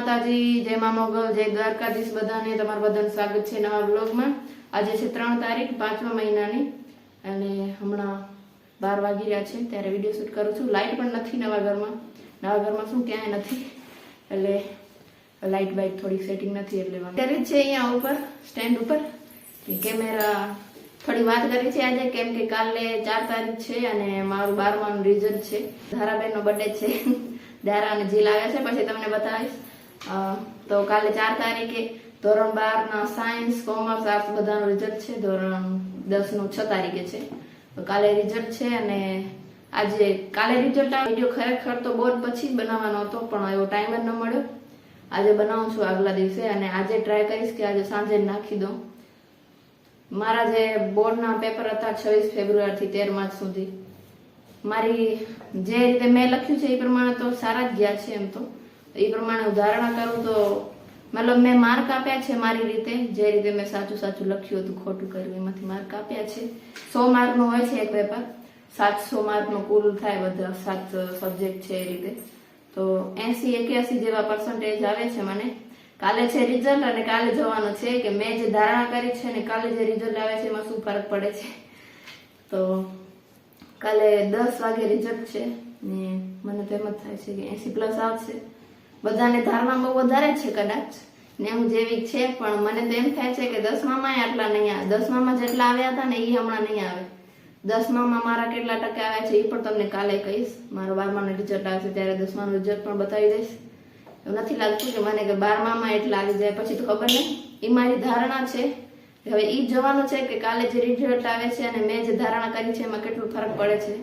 માતાજી, જય મા મોગલ, જય દ્વારકાધીશ બધાને. તમારું બધાનું સ્વાગત છે નવા બ્લોગમાં. આજે છે 3 તારીખ 5મા મહિનાની અને હમણાં 12 વાગી રહ્યા છે ત્યારે વિડીયો શૂટ કરું છું. લાઇટ પણ નથી નવા ઘરમાં શું ક્યાંય નથી, એટલે લાઇટ બાઇટ થોડી સેટિંગ નથી એટલે કરી છે અહીંયા ઉપર સ્ટેન્ડ ઉપર કેમેરા. થોડી વાત કરી છે આજે, કેમ કે કાલે 4 તારીખ છે અને મારું 12માનું રિઝલ્ટ છે. ધારાબેનનો બર્થડે છે. દારા અને જીલ આવ્યા છે, પછી તમને બતાવીશ. તો કાલે 4 તારીખે ધોરણ 12 ના સાયન્સ, કોમર્સ, આર્ટ્સ બધાનું રિઝલ્ટ છે. ધોરણ 10 નું 6 તારીખે છે. તો કાલે રિઝલ્ટ છે અને આજે કાલે રિઝલ્ટ આ વિડીયો ખરેખર તો બહુ પછી જ બનાવવાનો હતો, પણ એવો ટાઈમ જ ન મળ્યો. આજે બનાવું છું આગલા દિવસે અને આજે ટ્રાય કરીશ કે આજે સાંજે નાખી દઉં. મારા જે બોર્ડના પેપર હતા 26 ફેબ્રુઆરી થી 13 માર્ચ સુધી, મારી જે રીતે મેં લખ્યું છે એ પ્રમાણે તો સારા જ ગયા છે. એમ તો એ પ્રમાણે ઉદાહરણ કરું તો મતલબ મેં માર્ક આપ્યા છે મારી રીતે, જે રીતે મેં સાચું લખ્યું હતું, ખોટું કર્યું એમાંથી માર્ક આપ્યા છે. 100 માર્કનું હોય છે એક પેપર, 700 માર્કનું કુલ થાય, બધા 7 સબ્જેક્ટ છે એ રીતે. તો 80-81 જેવા પર્સન્ટેજ આવે છે મને. કાલે છે રિઝલ્ટ અને કાલે જોવાનું છે કે મેં જે ધારણા કરી છે અને કાલે જે રિઝલ્ટ આવે છે એમાં શું ફરક પડે છે. તો કાલે 10 વાગે રિઝલ્ટ છે ને મને તો એમ જ થાય છે કે 80+ આવશે. બધાને ધારણા બહુ વધારે છે, કદાચ 90 જેવી છે, પણ મને તો એમ થાય છે કે 10મામાં આટલા નહીં આવે. 10મામાં જેટલા આવ્યા હતા ને એ હમણાં નહીં આવે. 10મામાં મારા કેટલા ટકા આવ્યા છે એ પણ તમને કાલે કહીશ. મારો 12માનું રિઝલ્ટ આવશે ત્યારે 10માનું રિઝલ્ટ પણ બતાવી દઈશ. એવું નથી લાગતું કે મને કે 12મામાં એટલા આવી જાય, પછી તો ખબર નહીં. એ મારી ધારણા છે. હવે એ જોવાનું છે કે કાલે જે રિઝલ્ટ આવે છે અને મેં જે ધારણા કરી છે એમાં કેટલું ફરક પડે છે.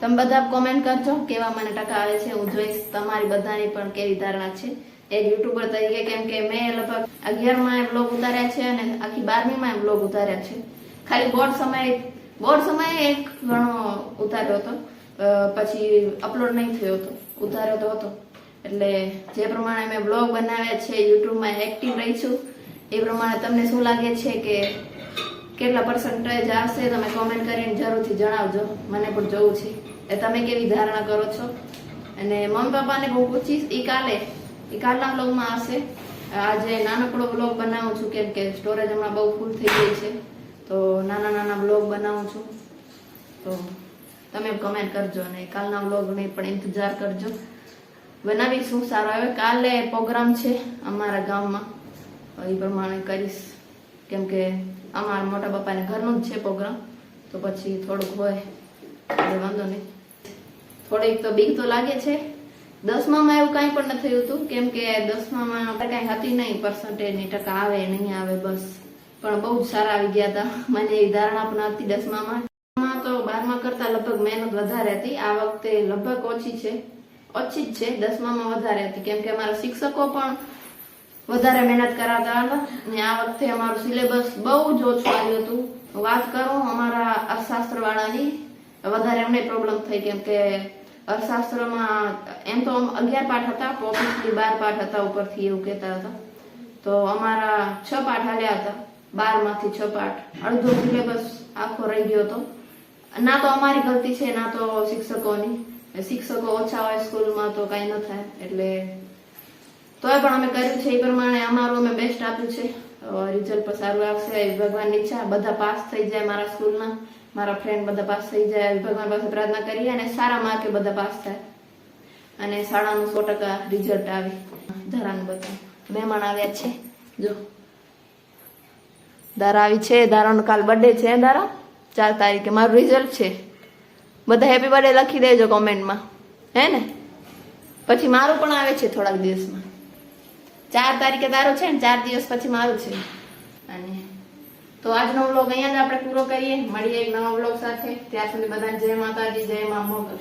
તમે બધા કોમેન્ટ કરજો કેવા મને ટકા આવે છે. હું જોઈશ તમારી બધાની પણ કેવી ધારણા છે એક યુટ્યુબર તરીકે, કેમ કે મેં લગભગ 11માં બ્લોગ ઉતાર્યા છે અને આખી 12મીમાં બ્લોગ ઉતાર્યા છે. ખાલી બોર્ડ સમયે એક ઘણો ઉતાર્યો હતો, પછી અપલોડ નહીં થયો હતો, ઉતાર્યો તો હતો. એટલે જે પ્રમાણે મેં બ્લોગ બનાવ્યા છે, યુટ્યુબમાં એક્ટિવ રહી છું, એ પ્રમાણે તમને શું લાગે છે કે કેટલા પર્સન્ટેજ આવશે તમે કોમેન્ટ કરીને જરૂરથી જણાવજો. મને પણ જોવું છે એ તમે કેવી ધારણા કરો છો. અને મમ્મી પપ્પાને બહુ પૂછીશ, એ કાલના બ્લોગમાં આવશે. આજે નાનકડો બ્લોગ બનાવું છું કેમ કે સ્ટોરેજ હમણાં બહુ ફૂલ થઈ ગઈ છે, તો નાના બ્લોગ બનાવું છું. તો તમે કમેન્ટ કરજો અને કાલના બ્લોગને પણ ઇંતજાર કરજો. બનાવીશું સારો. હવે કાલે પ્રોગ્રામ છે અમારા ગામમાં, એ પ્રમાણે કરીશ, કેમ કે અમારા મોટા પપ્પાને ઘરનું જ છે પ્રોગ્રામ, તો પછી થોડુંક હોય એટલે વાંધો નહીં. થોડીક તો બીક તો લાગે છે. 10મામાં એવું કાંઈ પણ નથી થયું હતું, કેમ કે 10મામાં કાંઈ હતી નહીં પર્સન્ટેજની, ટકા આવે નહીં આવે બસ, પણ બહુ જ સારા આવી ગયા હતા. મને એ ધારણા પણ હતી 10મામાં. તો 12મા કરતા લગભગ મહેનત વધારે હતી. આ વખતે લગભગ ઓછી જ છે, 10મામાં વધારે હતી, કેમ કે અમારા શિક્ષકો પણ વધારે મહેનત કરાતા હતા અને આ વખતે અમારું સિલેબસ બહુ જ ઓછું આવ્યું હતું. વાત કરું અમારા અર્થશાસ્ત્ર વાળાની, વધારે અમને પ્રોબ્લેમ થઈ, કેમ કે અર્થશાસ્ત્રમાં એમ તો 11 પાઠ હતા, ઓફિસલી 12 પાઠ હતા ઉપરથી, એવું કહેતા હતા. તો અમારા 6 પાઠ હાલ્યા હતા, 12માંથી 6 પાઠ. અડધો સિલેબસ આખો રહી ગયો હતો. ના તો અમારી ગલતી છે ના તો શિક્ષકોની. શિક્ષકો ઓછા હોય સ્કૂલમાં તો કઈ ન થાય, એટલે તોય પણ અમે કર્યું છે એ પ્રમાણે. અમારું અમે બેસ્ટ આપ્યું છે. રિઝલ્ટ પણ સારું આવશે, ભગવાનની ઈચ્છા. બધા પાસ થઈ જાય, મારા સ્કૂલના મારા ફ્રેન્ડ બધા પાસ થઈ જાય, ભગવાન પાસે પ્રાર્થના કરીએ અને સારા માર્કે બધા પાસ થાય અને શાળાનું 100% રિઝલ્ટ આવે. ધારાનું બધા મહેમાન આવ્યા છે. જો ધારા આવી છે. ધારાનો કાલ બર્થડે છે. ધારા 4 તારીખે મારું રિઝલ્ટ છે. બધા હેપી બર્થડે લખી દેજો કોમેન્ટમાં, હે ને? પછી મારું પણ આવે છે થોડાક દિવસમાં. 4 તારીખે તારું છે ને 4 દિવસ પછી મારું છે. અને તો આજનો વ્લોગ અહીંયા જ આપણે પૂરો કરીએ. મળીએ એક નવા વ્લોગ સાથે. ત્યાં સુધી બધાને જય માતાજી, જય મા મોગલ.